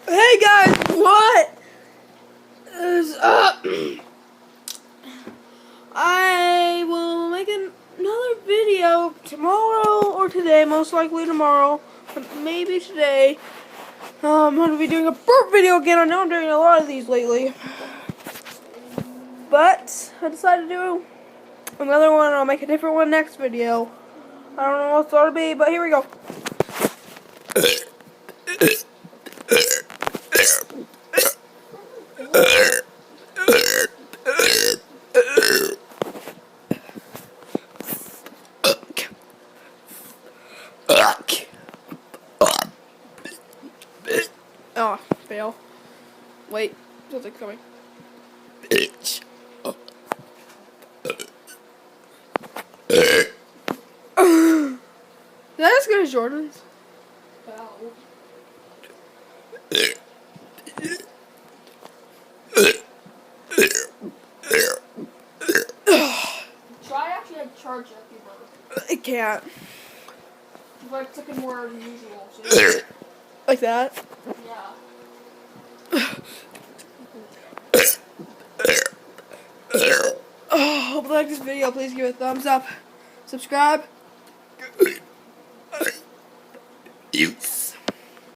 Hey guys, what is up? I will make another video tomorrow or today, most likely tomorrow, but maybe today. I'm going to be doing a burp video again. I know I'm doing a lot of these lately, but I decided to do another one. I'll make a different one next video. I don't know what it's going to be, but here we go. Oh, fail. Wait, something's coming. Bitch. Did I just go to Jordan's? Try actually like charge up your burp. I can't. Like it's looking more than usual. So Like that? yeah. Oh, hope you like this video. Please give it a thumbs up. Subscribe. You